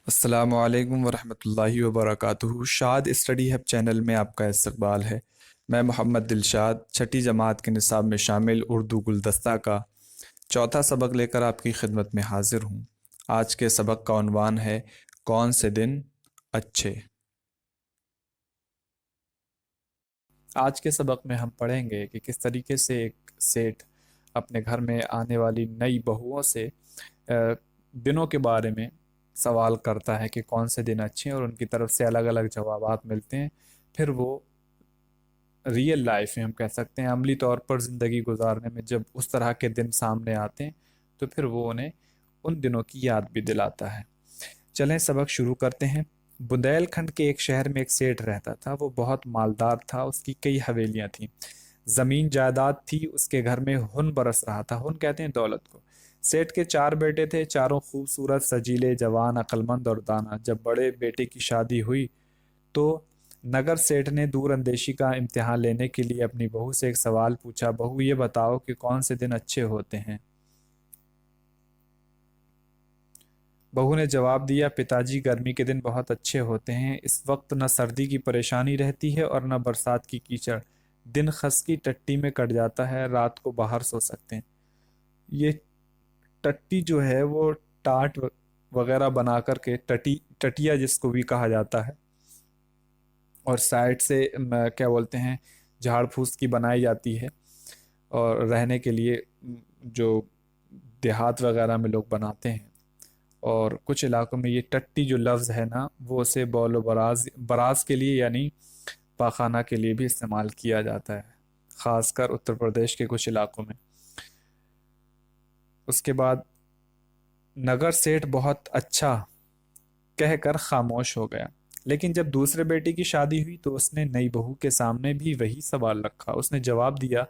अस्सलामु अलैकुम वरहमतुल्लाहि वबरकातुहू। शाद स्टडी हब चैनल में आपका इस्तकबाल है। मैं मोहम्मद दिलशाद छठी जमात के निसाब में शामिल उर्दू गुलदस्ता का चौथा सबक लेकर आपकी खिदमत में हाजिर हूँ। आज के सबक का उन्वान है कौन से दिन अच्छे। आज के सबक में हम पढ़ेंगे कि किस तरीके से एक सेठ अपने घर में आने वाली नई बहुओं से दिनों के बारे में सवाल करता है कि कौन से दिन अच्छे हैं और उनकी तरफ से अलग अलग जवाबात मिलते हैं। फिर वो रियल लाइफ में हम कह सकते हैं अमली तौर पर ज़िंदगी गुजारने में जब उस तरह के दिन सामने आते हैं तो फिर वो उन्हें उन दिनों की याद भी दिलाता है। चलें सबक शुरू करते हैं। बुंदेलखंड के एक शहर में एक सेठ रहता था। वो बहुत मालदार था, उसकी कई हवेलियां थीं, जमीन जायदाद थी। उसके घर में हुन बरस रहा था। हुन कहते हैं दौलत को। सेठ के चार बेटे थे, चारों खूबसूरत, सजीले, जवान, अक्लमंद और दाना। जब बड़े बेटे की शादी हुई तो नगर सेठ ने दूर अंदेशी का इम्तिहान लेने के लिए अपनी बहू से एक सवाल पूछा, बहू ये बताओ कि कौन से दिन अच्छे होते हैं। बहू ने जवाब दिया, पिताजी गर्मी के दिन बहुत अच्छे होते हैं। इस वक्त न सर्दी की परेशानी रहती है और न बरसात की कीचड़। दिन खस की टट्टी में कट जाता है, रात को बाहर सो सकते हैं। ये टट्टी जो है वो टाट वगैरह बना करके टटिया जिसको भी कहा जाता है, और साइड से क्या बोलते हैं, झाड़ फूस की बनाई जाती है और रहने के लिए जो देहात वगैरह में लोग बनाते हैं। और कुछ इलाकों में ये टट्टी जो लफ्ज़ है ना, वो उसे बौल बराज बराज के लिए यानी पाखाना के लिए भी इस्तेमाल किया जाता है, ख़ासकर उत्तर प्रदेश के कुछ इलाकों में। उसके बाद नगर सेठ बहुत अच्छा कहकर खामोश हो गया। लेकिन जब दूसरे बेटे की शादी हुई तो उसने नई बहू के सामने भी वही सवाल रखा। उसने जवाब दिया,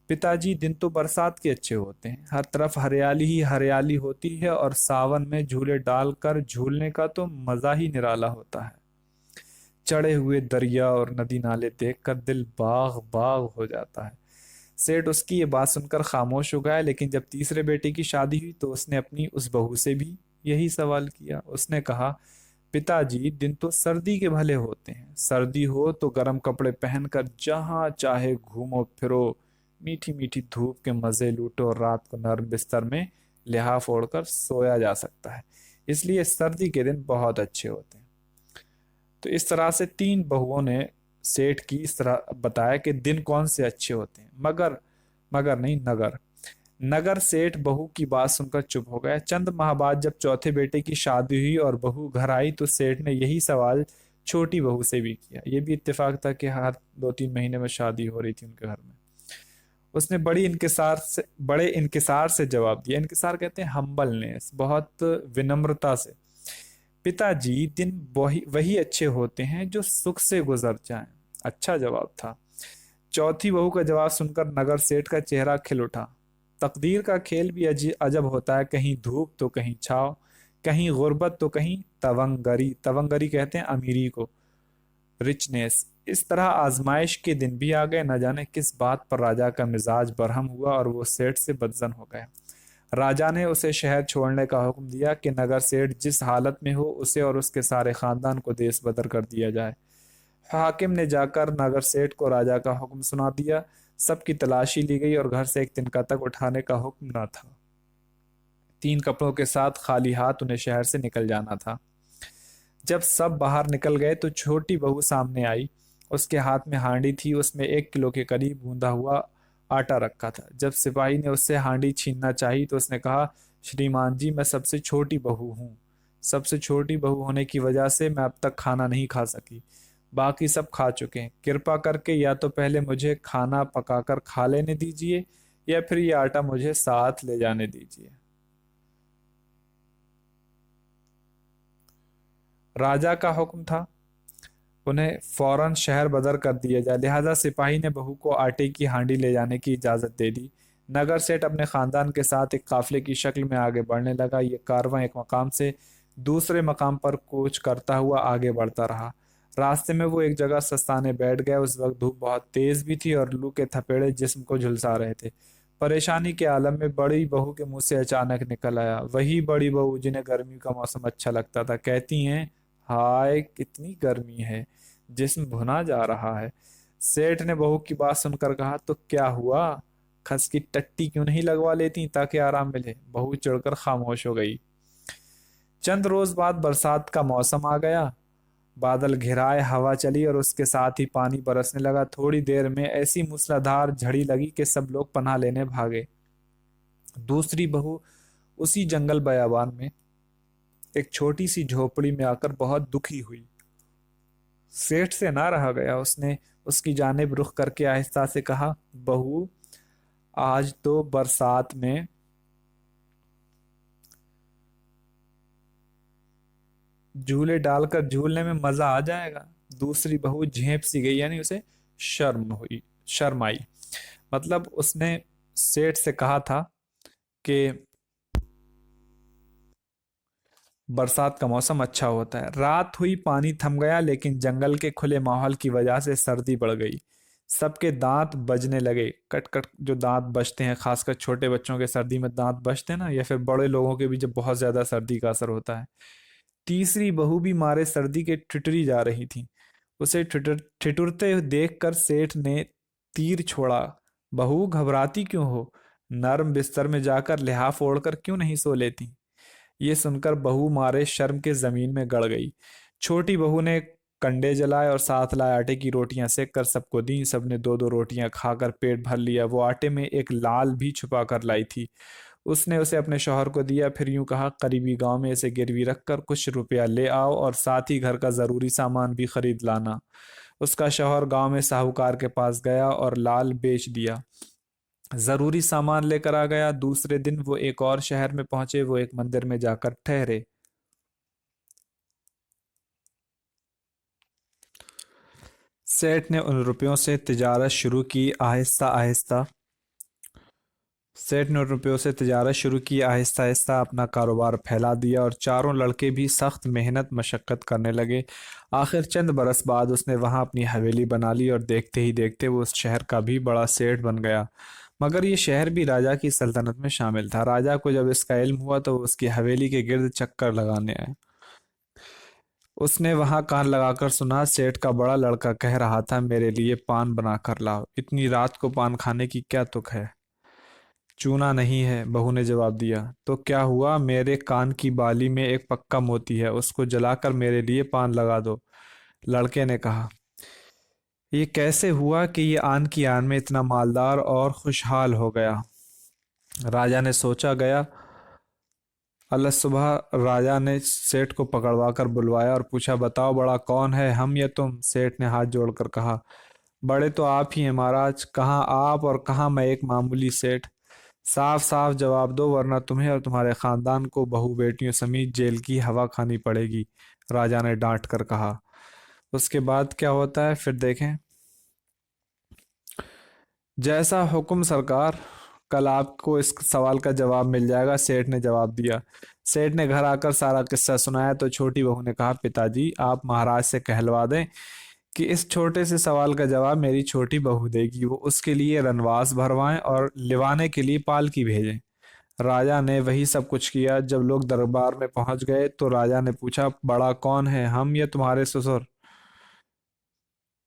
पिताजी दिन तो बरसात के अच्छे होते हैं, हर तरफ हरियाली ही हरियाली होती है और सावन में झूले डालकर झूलने का तो मजा ही निराला होता है। चढ़े हुए दरिया और नदी नाले देखकर दिल बाग बाग हो जाता है। सेठ उसकी ये बात सुनकर खामोश हो गया। लेकिन जब तीसरे बेटे की शादी हुई तो उसने अपनी उस बहू से भी यही सवाल किया। उसने कहा, पिताजी दिन तो सर्दी के भले होते हैं, सर्दी हो तो गर्म कपड़े पहनकर जहां चाहे घूमो फिरो, मीठी मीठी धूप के मजे लूटो और रात को नर्म बिस्तर में लिहाफ ओढ़कर सोया जा सकता है। इसलिए सर्दी के दिन बहुत अच्छे होते हैं। तो इस तरह से तीन बहुओं ने सेठ की इस तरह बताया कि दिन कौन से अच्छे होते हैं। मगर मगर नहीं, नगर नगर सेठ बहू की बात सुनकर चुप हो गया। चंद माह बाद जब चौथे बेटे की शादी हुई और बहू घर आई तो सेठ ने यही सवाल छोटी बहू से भी किया। यह भी इत्तेफाक था कि हर 2-3 महीने में शादी हो रही थी उनके घर में। उसने बड़े इनकिसार से जवाब दिया। इनकिसार कहते हैं हम्बलनेस, बहुत विनम्रता से, पिताजी दिन वही वही अच्छे होते हैं जो सुख से गुजर जाएं। अच्छा जवाब था। चौथी बहू का जवाब सुनकर नगर सेठ का चेहरा खिल उठा। तकदीर का खेल भी अजब होता है, कहीं धूप तो कहीं छाव, कहीं गुर्बत तो कहीं तवंगरी। तवंगरी कहते हैं अमीरी को, रिचनेस। इस तरह आजमाइश के दिन भी आ गए। न जाने किस बात पर राजा का मिजाज बरहम हुआ और वो सेठ से बदजन हो गया। राजा ने उसे शहर छोड़ने का हुक्म दिया कि नगर सेठ जिस हालत में हो उसे और उसके सारे खानदान को देश बदर कर दिया जाए। हाकिम ने जाकर नगर सेठ को राजा का हुक्म सुना दिया। सबकी तलाशी ली गई और घर से एक तिनका तक उठाने का हुक्म न था। 3 कपड़ों के साथ खाली हाथ उन्हें शहर से निकल जाना था। जब सब बाहर निकल गए तो छोटी बहू सामने आई। उसके हाथ में हांडी थी, उसमें 1 किलो के करीब गूंदा हुआ आटा रखा था। जब सिपाही ने उससे हांडी छीनना चाही तो उसने कहा, श्रीमान जी मैं सबसे छोटी बहू हूँ। सबसे छोटी बहू होने की वजह से मैं अब तक खाना नहीं खा सकी, बाकी सब खा चुके हैं। कृपा करके या तो पहले मुझे खाना पकाकर खा लेने दीजिए या फिर ये आटा मुझे साथ ले जाने दीजिए। राजा का हुक्म था उन्हें फौरन शहर बदर कर दिया जाए, लिहाजा सिपाही ने बहू को आटे की हांडी ले जाने की इजाज़त दे दी। नगर सेठ अपने खानदान के साथ एक काफिले की शक्ल में आगे बढ़ने लगा। ये कारवां एक मकाम से दूसरे मकाम पर कूच करता हुआ आगे बढ़ता रहा। रास्ते में वो एक जगह सस्ताने बैठ गया। उस वक्त धूप बहुत तेज भी थी और लू के थपेड़े जिस्म को झुलसा रहे थे। परेशानी के आलम में बड़ी बहू के मुंह से अचानक निकल आया, वही बड़ी बहू जिन्हें गर्मी का मौसम अच्छा लगता था। कहती हैं, हाय कितनी गर्मी है, जिस्म भुना जा रहा है। सेठ ने बहू की बात सुनकर कहा, तो क्या हुआ, खस की टट्टी क्यों नहीं लगवा लेती ताकि आराम मिले। बहू चिढ़कर खामोश हो गई। चंद रोज बाद बरसात का मौसम आ गया। बादल घिराए, हवा चली और उसके साथ ही पानी बरसने लगा। थोड़ी देर में ऐसी मूसलाधार झड़ी लगी कि सब लोग पनाह लेने भागे। दूसरी बहू उसी जंगल बयाबान में एक छोटी सी झोपड़ी में आकर बहुत दुखी हुई। सेठ से ना रहा गया, उसने उसकी जानिब रुख करके आहिस्ता से कहा, बहू आज तो बरसात में झूले डालकर झूलने में मजा आ जाएगा। दूसरी बहू झेप सी गई, यानी उसे शर्म आई। मतलब उसने सेठ से कहा था कि बरसात का मौसम अच्छा होता है। रात हुई, पानी थम गया, लेकिन जंगल के खुले माहौल की वजह से सर्दी बढ़ गई। सबके दांत बजने लगे, कट कट जो दांत बजते हैं, खासकर छोटे बच्चों के सर्दी में दांत बजते हैं ना, या फिर बड़े लोगों के भी जब बहुत ज्यादा सर्दी का असर होता है। तीसरी बहू भी मारे सर्दी के ठिठुरी जा रही थी। उसे ठिठुरते देखकर सेठ ने तीर छोड़ा। बहू घबराती क्यों हो, नर्म बिस्तर में जाकर लिहाफ ओढ़कर क्यों नहीं सो लेती। ये सुनकर बहू मारे शर्म के जमीन में गड़ गई। छोटी बहू ने कंडे जलाए और साथ लाए आटे की रोटियां सेक कर सबको दी। सबने दो दो रोटियां खाकर पेट भर लिया। वो आटे में एक लाल भी छुपा कर लाई थी। उसने उसे अपने शौहर को दिया, फिर यूं कहा, करीबी गांव में इसे गिरवी रखकर कुछ रुपया ले आओ और साथ ही घर का जरूरी सामान भी खरीद लाना। उसका शौहर गांव में साहूकार के पास गया और लाल बेच दिया। जरूरी सामान लेकर आ गया। दूसरे दिन वो एक और शहर में पहुंचे। वो एक मंदिर में जाकर ठहरे। सेठ ने उन रुपयों से तिजारत शुरू की आहिस्ता आहिस्ता। सेठ ने उन रुपयों से तिजारत शुरू की आहिस्ता आहिस्ता, अपना कारोबार फैला दिया और चारों लड़के भी सख्त मेहनत मशक्क़त करने लगे। आखिर चंद बरस बाद उसने वहां अपनी हवेली बना ली और देखते ही देखते वो उस शहर का भी बड़ा सेठ बन गया। मगर ये शहर भी राजा की सल्तनत में शामिल था। राजा को जब इसका इल्म हुआ तो वो उसकी हवेली के गिर्द चक्कर लगाने आया। उसने वहां कान लगाकर सुना, सेठ का बड़ा लड़का कह रहा था, मेरे लिए पान बना कर लाओ। इतनी रात को पान खाने की क्या तुक है। चूना नहीं है, बहू ने जवाब दिया। तो क्या हुआ, मेरे कान की बाली में एक पक्का मोती है, उसको जलाकर मेरे लिए पान लगा दो। लड़के ने कहा, ये कैसे हुआ कि ये आन की आन में इतना मालदार और खुशहाल हो गया। राजा ने सोचा गया। अल सुबह राजा ने सेठ को पकड़वा कर बुलवाया और पूछा, बताओ बड़ा कौन है, हम या तुम। सेठ ने हाथ जोड़कर कहा, बड़े तो आप ही हैं महाराज। कहाँ आप और कहाँ मैं एक मामूली सेठ। साफ साफ जवाब दो, वरना तुम्हें और तुम्हारे खानदान को बहू बेटियों समेत जेल की हवा खानी पड़ेगी, राजा ने डांट कर कहा। उसके बाद क्या होता है फिर देखें। जैसा हुक्म सरकार, कल आपको इस सवाल का जवाब मिल जाएगा, सेठ ने जवाब दिया। सेठ ने घर आकर सारा किस्सा सुनाया तो छोटी बहू ने कहा, पिताजी आप महाराज से कहलवा दें कि इस छोटे से सवाल का जवाब मेरी छोटी बहू देगी। वो उसके लिए रनवास भरवाएं और लिवाने के लिए पालकी भेजें। राजा ने वही सब कुछ किया। जब लोग दरबार में पहुंच गए तो राजा ने पूछा, बड़ा कौन है, हम या तुम्हारे ससुर।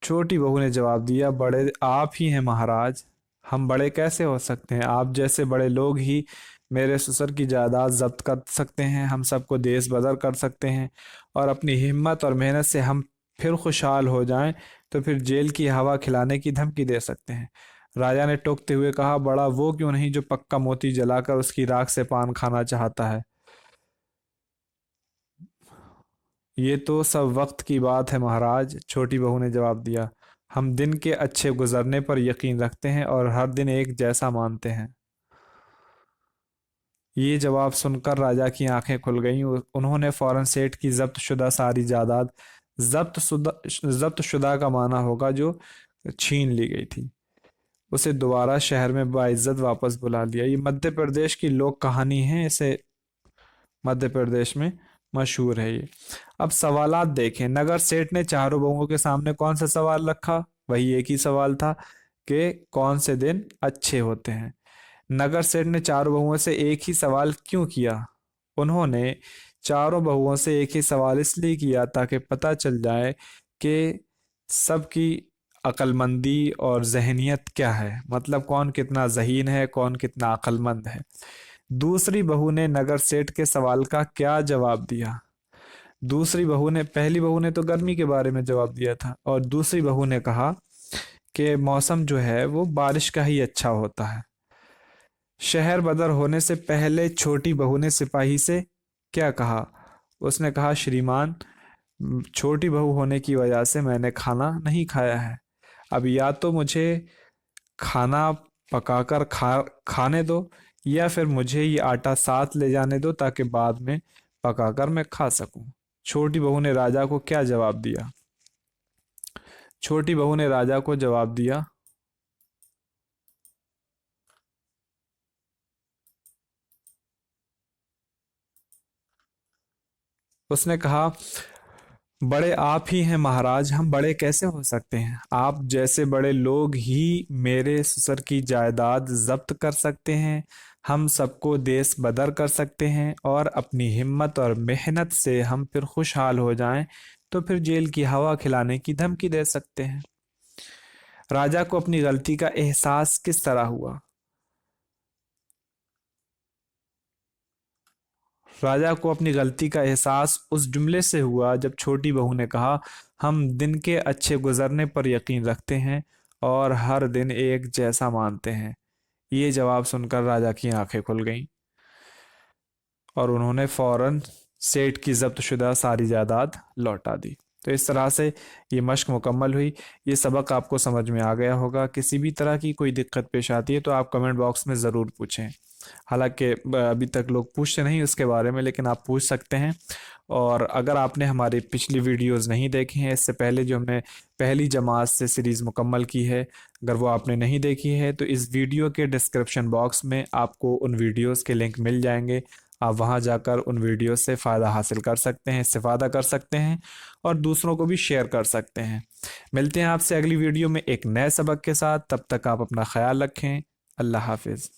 छोटी बहू ने जवाब दिया, बड़े आप ही हैं महाराज। हम बड़े कैसे हो सकते हैं, आप जैसे बड़े लोग ही मेरे ससुर की जायदाद जब्त कर सकते हैं, हम सबको देश बदर कर सकते हैं, और अपनी हिम्मत और मेहनत से हम फिर खुशहाल हो जाएं तो फिर जेल की हवा खिलाने की धमकी दे सकते हैं। राजा ने टोकते हुए कहा, बड़ा वो क्यों नहीं जो पक्का मोती जलाकर उसकी राख से पान खाना चाहता है। ये तो सब वक्त की बात है महाराज, छोटी बहू ने जवाब दिया। हम दिन के अच्छे गुजरने पर यकीन रखते हैं और हर दिन एक जैसा मानते हैं। ये जवाब सुनकर राजा की आंखें खुल गईं। उन्होंने फौरन सेठ की जब्त शुदा सारी जायदाद, जब्त शुदा का माना होगा जो छीन ली गई थी, उसे दोबारा शहर में बाइज्जत वापस बुला लिया। ये मध्य प्रदेश की लोक कहानी है, इसे मध्य प्रदेश में मशहूर है ये। अब सवालात देखें। नगर सेठ ने चारों बहुओं के सामने कौन सा सवाल रखा, वही एक ही सवाल था कि कौन से दिन अच्छे होते हैं। नगर सेठ ने चारों बहुओं से एक ही सवाल क्यों किया? उन्होंने चारों बहुओं से एक ही सवाल इसलिए किया ताकि पता चल जाए कि सबकी अक्लमंदी और जहनियत क्या है, मतलब कौन कितना ज़हीन है, कौन कितना अक्लमंद है। दूसरी बहू ने नगर सेठ के सवाल का क्या जवाब दिया? दूसरी बहू ने, पहली बहू ने तो गर्मी के बारे में जवाब दिया था, और दूसरी बहू ने कहा कि मौसम जो है वो बारिश का ही अच्छा होता है। शहर बदर होने से पहले छोटी बहू ने सिपाही से क्या कहा? उसने कहा, श्रीमान, छोटी बहू होने की वजह से मैंने खाना नहीं खाया है। अब या तो मुझे खाना पकाकर खाने दो, या फिर मुझे ये आटा साथ ले जाने दो ताकि बाद में पकाकर मैं खा सकूं। छोटी बहू ने राजा को क्या जवाब दिया? छोटी बहू ने राजा को जवाब दिया, उसने कहा, बड़े आप ही हैं महाराज, हम बड़े कैसे हो सकते हैं? आप जैसे बड़े लोग ही मेरे ससुर की जायदाद जब्त कर सकते हैं। हम सबको देश बदर कर सकते हैं, और अपनी हिम्मत और मेहनत से हम फिर खुशहाल हो जाएं तो फिर जेल की हवा खिलाने की धमकी दे सकते हैं। राजा को अपनी गलती का एहसास किस तरह हुआ? राजा को अपनी गलती का एहसास उस जुमले से हुआ जब छोटी बहू ने कहा, हम दिन के अच्छे गुजरने पर यकीन रखते हैं और हर दिन एक जैसा मानते हैं। ये जवाब सुनकर राजा की आंखें खुल गईं, और उन्होंने फौरन सेठ की जब्तशुदा सारी जायदाद लौटा दी। तो इस तरह से ये मश्क मुकम्मल हुई। ये सबक आपको समझ में आ गया होगा। किसी भी तरह की कोई दिक्कत पेश आती है तो आप कमेंट बॉक्स में ज़रूर पूछें। हालांकि अभी तक लोग पूछते नहीं उसके बारे में, लेकिन आप पूछ सकते हैं। और अगर आपने हमारी पिछली वीडियोस नहीं देखी हैं, इससे पहले जो हमने पहली जमात से सीरीज़ मुकम्मल की है, अगर वो आपने नहीं देखी है तो इस वीडियो के डिस्क्रिप्शन बॉक्स में आपको उन वीडियोस के लिंक मिल जाएंगे। आप वहां जाकर उन वीडियो से फ़ायदा हासिल कर सकते हैं, इस्तेफादा कर सकते हैं, और दूसरों को भी शेयर कर सकते हैं। मिलते हैं आपसे अगली वीडियो में एक नए सबक के साथ। तब तक आप अपना ख्याल रखें। अल्लाह हाफिज़।